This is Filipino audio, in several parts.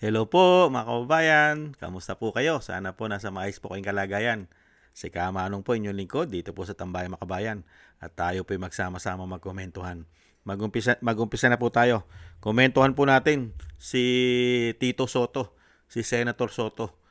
Hello po mga kababayan, kamusta po kayo? Sana po nasa maayos po kayong kalagayan. Si Kamanong po inyong lingkod dito po sa Tambayan Makabayan at tayo po magsama-sama magkomentuhan. Magumpisa na po tayo. Komentuhan po natin si Tito Soto, si Senator Soto.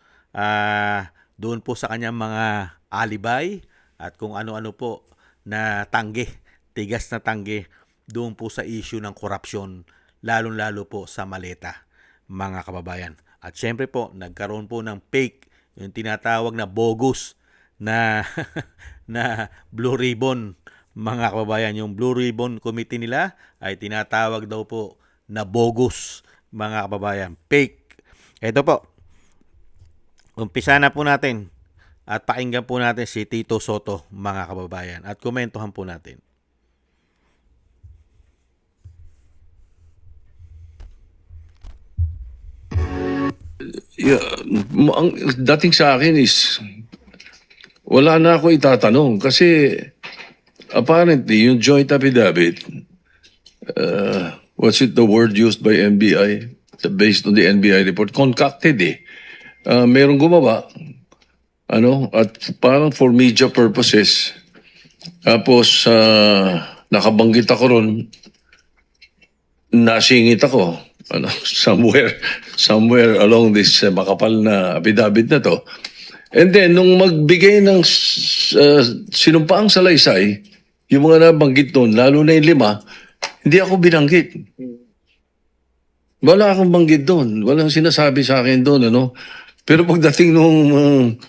Doon po sa kanyang mga alibay at kung ano-ano po na tanggi, tigas na tanggi doon po sa issue ng korupsyon, lalong-lalo po sa maleta mga kababayan. At syempre po, nagkaroon po ng fake, yung tinatawag na bogus na na Blue Ribbon mga kababayan. Yung Blue Ribbon Committee nila ay tinatawag daw po na bogus mga kababayan. Fake. Ito po, umpisa na po natin at pakinggan po natin si Tito Soto mga kababayan at komentuhan po natin. Yeah, ang dating sa akin is wala na ako itatanong kasi apparently yung joint affidavit, what's it the word used by NBI, based on the NBI report, concocted eh. Merong gumawa, at parang for media purposes, tapos nakabanggit ako ron, nasingit ako, somewhere along this makapal na affidavit na to. And then, nung magbigay ng sinumpaang salaysay, yung mga nabanggit doon, lalo na yung 5, hindi ako binanggit. Wala akong banggit doon. Walang sinasabi sa akin doon, Pero pagdating nung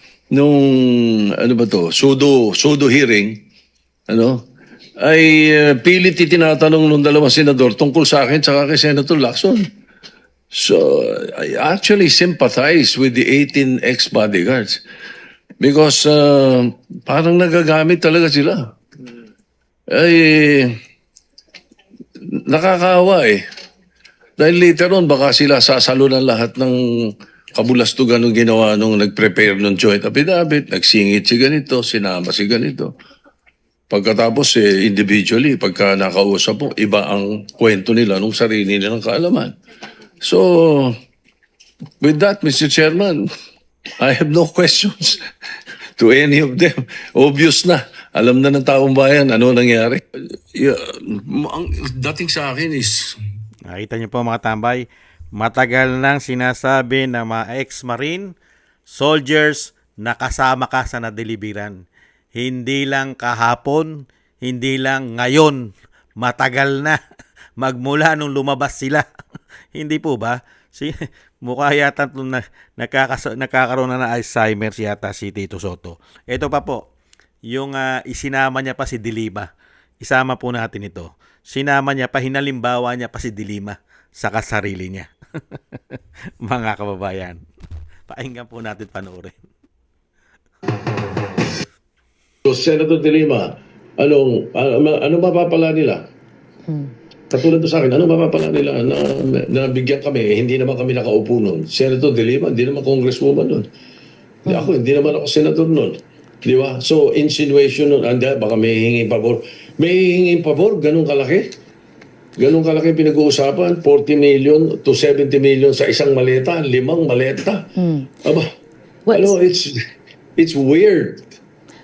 pseudo hearing, ay pilit tinatanong nung dalawang senador tungkol sa akin tsaka kay Senator Lacson. So, I actually sympathize with the 18 ex-bodyguards because parang nagagamit talaga sila. Ay, nakakaawa eh. Dahil later on, baka sila sasalo ng lahat ng kabulastugan ng ginawa nung nag-prepare ng joint affidavit, nagsingit si ganito, sinama si ganito. Pagkatapos, individually, pagka nakausap po, iba ang kwento nila nung sarili nilang kaalaman. So, with that, Mr. Chairman, I have no questions to any of them. Obvious na. Alam na ng taong bayan ano nangyari. Yeah, ang dating sa akin is... Nakita niyo po mga tambay, matagal nang sinasabi ng mga ex-marine soldiers na kasama ka sa nadeliveran. Hindi lang kahapon, hindi lang ngayon, matagal na magmula nung lumabas sila. Hindi po ba? Mukha yata nagkakaroon na ng Alzheimer's yata si Tito Soto. Ito pa po, yung isinama niya pa si Dilima. Isama po natin ito. Sinama niya pa, hinalimbawa niya pa si Dilima sa kasarili niya. Mga kababayan, pakinggan po natin panoorin. So, Senator De Lima, ano mapapala nila? Katulad to sa akin, ano mapapala nila na bigyan kami, hindi naman kami nakaupo nun. Senator De Lima, hindi naman congresswoman nun. Ako, hindi naman ako senator nun. Di ba? So, insinuation nun, baka may hinging pabor. May hinging pabor, ganun kalaki? Ganun kalaki pinag-uusapan, 40 million to 70 million sa isang maleta, 5 maleta. Aba, it's weird.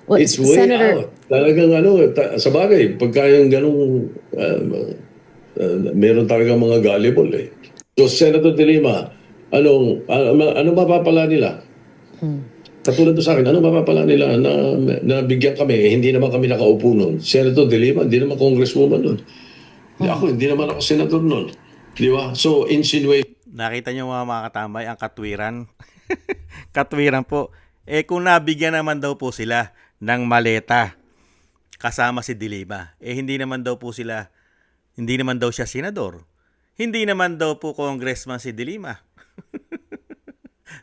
Well, It's way Senator, out. Talagang sa bagay, pagka yung ganung meron talagang mga gullible eh. So, Senator De Lima, ano mapapala nila? Katulad to sa akin, ano mapapala nila na bigyan kami, hindi naman kami nakaupo nun. Senator De Lima, hindi naman congresswoman nun. Ako, hindi naman ako senator nun. Di ba? So, insinuate. Nakita niyo mga katambay ang katwiran? Katwiran po. Kung nabigyan naman daw po sila ng maleta kasama si Dilima, hindi naman daw siya senador. Hindi naman daw po congressman si Dilima.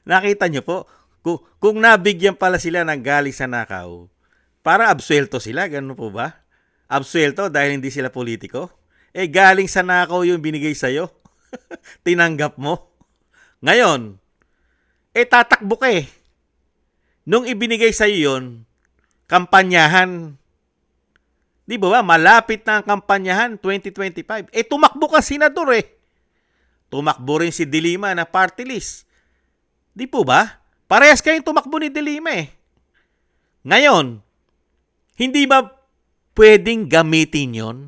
Nakita niyo po, kung nabigyan pala sila ng galing sa nakaw, para absuelto sila, ganun po ba? Absuelto dahil hindi sila politiko? Galing sa nakaw yung binigay sa'yo. Tinanggap mo. Ngayon, tatakbo ka eh. Nung ibinigay sa'yo yun, kampanyahan. Di ba? Malapit na ang kampanyahan, 2025. Tumakbo ka senador eh. tumakbo rin si De Lima na party list. Di po ba? Parehas kayong tumakbo ni De Lima eh. Ngayon, hindi ba pwedeng gamitin yon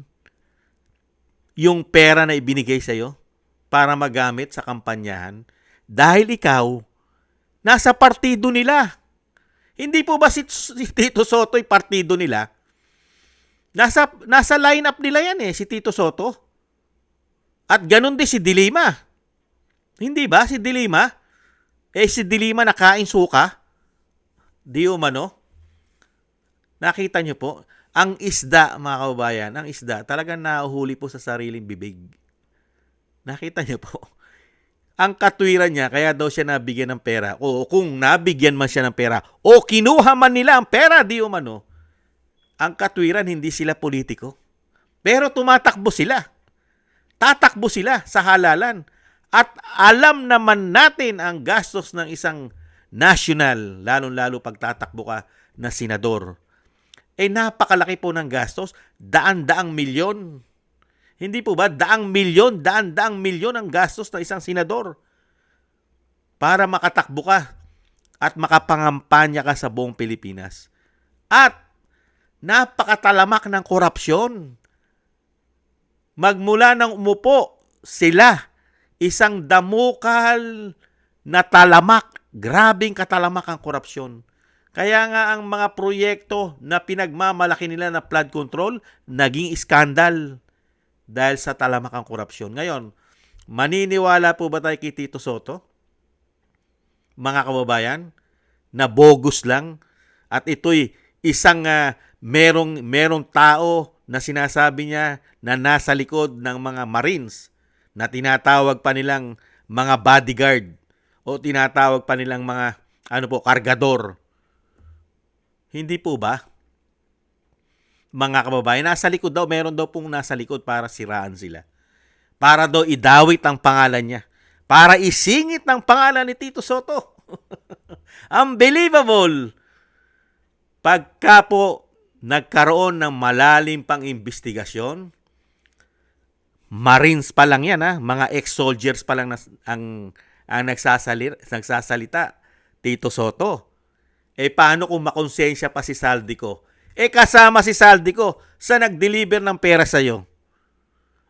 yung pera na ibinigay sa'yo para magamit sa kampanyahan dahil ikaw nasa partido nila? Hindi po ba si Tito Soto'y partido nila? Nasa lineup nila yan eh, si Tito Soto. At ganun din si De Lima. Hindi ba si De Lima? Si De Lima nakain suka? Di umano? Nakita nyo po, ang isda, mga kababayan, ang isda, talagang nahuhuli po sa sariling bibig. Nakita nyo po. Ang katwiran niya, kaya daw siya nabigyan ng pera. O kung nabigyan man siya ng pera, o kinuha man nila ang pera, di umano. Ang katwiran, hindi sila politiko. Pero tumatakbo sila. Tatakbo sila sa halalan. At alam naman natin ang gastos ng isang national, lalong-lalo pag tatakbo ka na senador. Napakalaki po ng gastos, daan-daang milyon. Hindi po ba? Daan-daang milyon ang gastos ng isang senador para makatakbo ka at makapangampanya ka sa buong Pilipinas. At napakatalamak ng korupsyon. Magmula nang umupo sila, isang damukal na talamak, grabing katalamak ang korupsyon. Kaya nga ang mga proyekto na pinagmamalaki nila na flood control, naging iskandal dahil sa talamak ang korupsyon. Ngayon, maniniwala po ba tayo kay Tito Soto? Mga kababayan, na bogus lang at ito'y isang merong tao na sinasabi niya na nasa likod ng mga Marines na tinatawag pa nilang mga bodyguard o tinatawag pa nilang mga kargador. Hindi po ba? Mga kababayan, nasa likod daw, meron daw pong nasa likod para siraan sila. Para daw idawit ang pangalan niya. Para isingit ang pangalan ni Tito Soto. Unbelievable! Pagka po nagkaroon ng malalim pang investigasyon, Marines pa lang yan, mga ex-soldiers pa lang ang nagsasalita, Tito Soto. Paano kung makonsensya pa si Saldico? Kasama si Saldico sa nag-deliver ng pera sa'yo.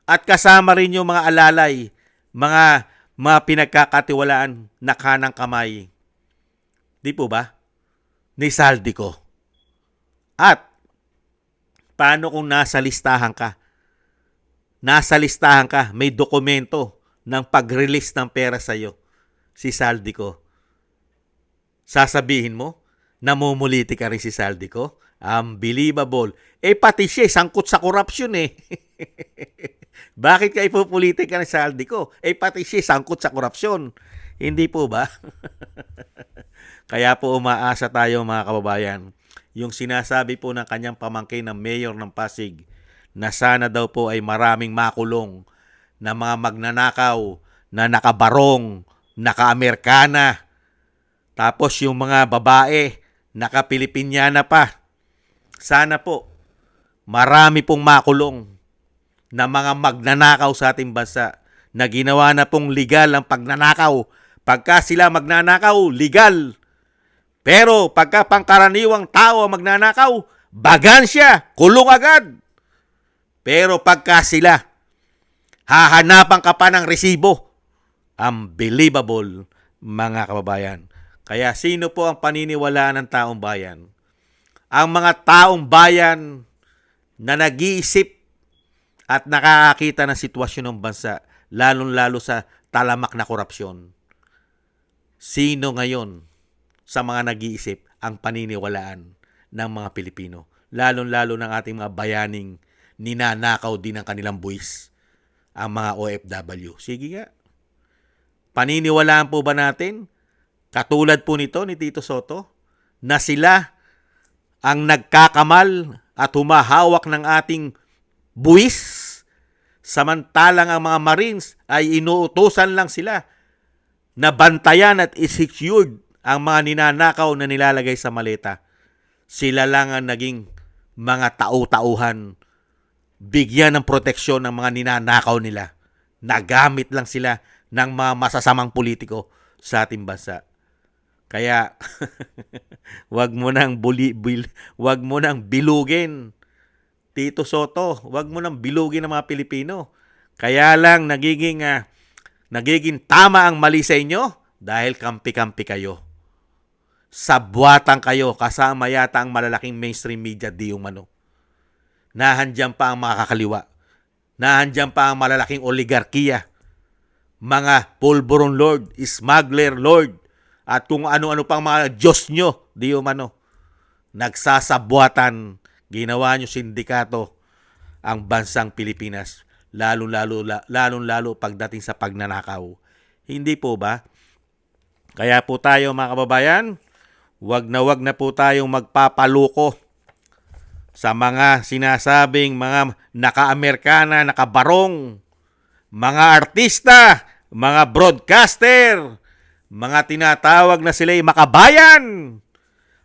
At kasama rin yung mga alalay, mga pinagkakatiwalaan na kanang kamay. Di po ba? Ni Saldico. At paano kung nasa listahan ka? Nasa listahan ka, may dokumento ng pag-release ng pera sa'yo, si Saldico. Sasabihin mo, namumuliti ka rin si Saldico? Unbelievable. Pati siya, sangkot sa korupsyon eh. Bakit ka ipupuliti ka ni Saldico? Pati siya, sangkot sa korupsyon. Hindi po ba? Kaya po umaasa tayo mga kababayan. Yung sinasabi po ng kanyang pamangkin ng mayor ng Pasig na sana daw po ay maraming makulong na mga magnanakaw na nakabarong, naka-Amerikana. Tapos yung mga babae, naka-Pilipinyana pa. Sana po, marami pong makulong na mga magnanakaw sa ating bansa na ginawa na pong legal ang pagnanakaw. Pagka sila magnanakaw, legal. Pero pagka pangkaraniwang tao ang magnanakaw, bagan siya, kulong agad. Pero pagka sila, hahanapan ka pa ng resibo. Unbelievable, mga kababayan. Kaya sino po ang paniniwalaan ng taong bayan? Ang mga taong bayan na nag-iisip at nakakakita ng sitwasyon ng bansa, lalong-lalo sa talamak na korupsyon. Sino ngayon sa mga nag-iisip ang paniniwalaan ng mga Pilipino? Lalong-lalo ng ating mga bayaning ninanakaw din ang kanilang buwis, ang mga OFW. Sige nga. Paniniwalaan po ba natin, katulad po nito ni Tito Soto, na sila ang nagkakamal at humahawak ng ating buwis, samantalang ang mga Marines ay inuutosan lang sila na bantayan at i-secured ang mga ninanakaw na nilalagay sa maleta. Sila lang ang naging mga tau-tauhan, bigyan ng proteksyon ng mga ninanakaw nila. Nagamit lang sila ng mga masasamang politiko sa ating bansa. Kaya wag mo nang bilugin Tito Soto, wag mo nang bilugin ang mga Pilipino. Kaya lang nagiging tama ang mali sa inyo dahil kampi-kampi kayo. Sabwatan kayo kasama yata ang malalaking mainstream media di umano. Nahandyan pa ang mga kakaliwa. Nahandyan pa ang malalaking oligarkiya. Mga pulburon lord, smuggler lord, at kung ano-ano pang mga Diyos nyo di umano. Nagsasabwatan, ginawa nyo sindikato ang bansang Pilipinas, lalong-lalo pagdating sa pagnanakaw. Hindi po ba? Kaya po tayo mga kababayan, wag na po tayong magpapaluko sa mga sinasabing mga naka-Amerikana, nakabarong, mga artista, mga broadcaster, mga tinatawag na sila'y makabayan,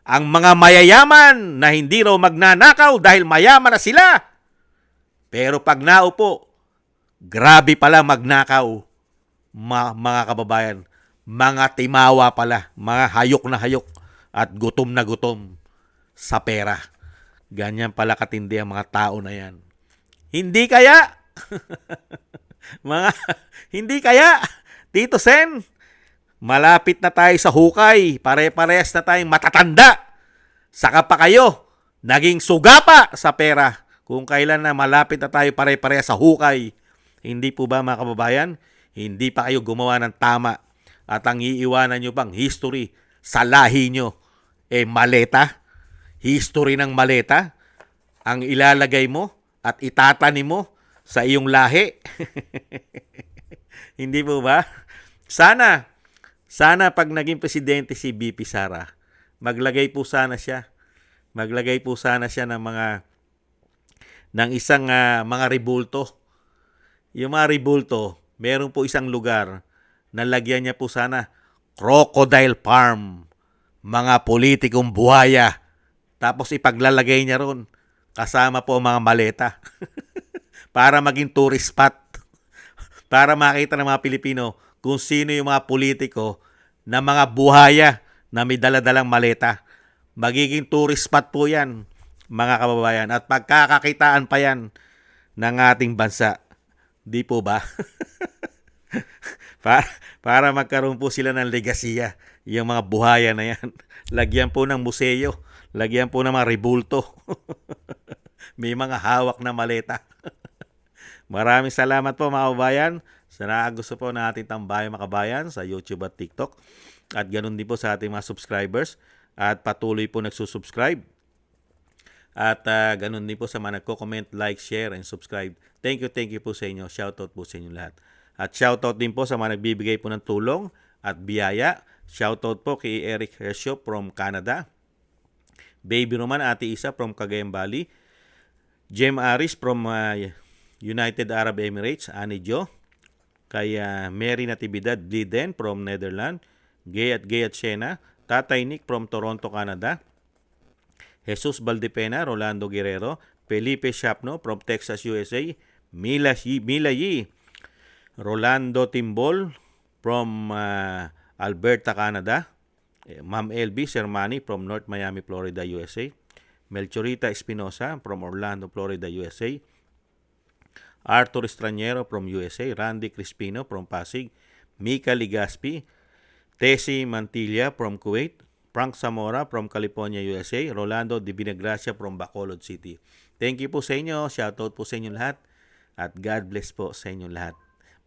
ang mga mayayaman na hindi raw magnanakaw dahil mayaman na sila. Pero pag naupo, grabe pala magnakaw, mga kababayan. Mga timawa pala, mga hayok na hayok at gutom na gutom sa pera. Ganyan pala katindi ang mga tao na yan. Hindi kaya? mga, hindi kaya? Tito Sen, malapit na tayo sa hukay. Pare-parehas na tayong matatanda. Saka pa kayo, naging sugapa sa pera. Kung kailan na malapit na tayo pare-parehas sa hukay. Hindi po ba mga kababayan? Hindi pa kayo gumawa ng tama. At ang iiwanan nyo bang history sa lahi nyo? Maleta? History ng maleta? Ang ilalagay mo at itatanim mo sa iyong lahi? Hindi po ba? Sana pag naging presidente si BP Sara, maglagay po sana siya ng isang mga rebulto. Yung mga rebulto, meron po isang lugar na lagyan niya po sana crocodile farm, mga politikong buhaya. Tapos ipaglalagay niya ron kasama po mga maleta para maging tourist spot. Para makita ng mga Pilipino kung sino yung mga politiko na mga buhaya na may daladalang maleta. Magiging tourist spot po yan, mga kababayan. At pagkakakitaan pa yan ng ating bansa. Di po ba? para magkaroon po sila ng legasiya, yung mga buhaya na yan. Lagyan po ng museo, lagyan po ng mga rebulto. May mga hawak na maleta. Maraming salamat po mga kababayan. Sana gusto po na ating tambayan mga kabayan sa YouTube at TikTok. At ganun din po sa ating mga subscribers. At patuloy po nagsusubscribe. At ganun din po sa mga nagko-comment, like, share, and subscribe. Thank you po sa inyo. Shoutout po sa inyo lahat. At shoutout din po sa mga nagbibigay po ng tulong at biyaya. Shoutout po kay Eric Hershio from Canada. Baby Roman, Ate Isa from Cagayan Valley. Jem Aris from United Arab Emirates. Ani Jo. Kay Mary Natividad Bliden from Netherlands. Gay at Shena. Tatay Nick from Toronto, Canada. Jesus Valdepena, Rolando Guerrero. Felipe Shapno from Texas, USA. Mila Yi. Rolando Timbol from Alberta, Canada. Ma'am LB Sermani from North Miami, Florida, USA. Melchorita Espinosa from Orlando, Florida, USA. Arthur Estraniero from USA. Randy Crispino from Pasig. Mika Ligaspi. Tessie Mantilla from Kuwait. Frank Zamora from California, USA. Rolando Di Binagracia from Bacolod City. Thank you po sa inyo. Shoutout po sa inyo lahat. At God bless po sa inyo lahat.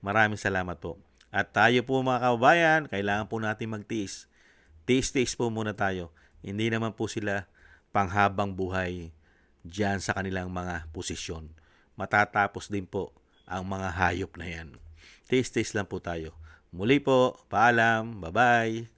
Maraming salamat po. At tayo po mga kababayan, kailangan po natin magtiis. Tiis-tiis po muna tayo. Hindi naman po sila panghabang buhay dyan sa kanilang mga posisyon. Matatapos din po ang mga hayop na yan. Tiis-tiis lang po tayo. Muli po, paalam, bye-bye.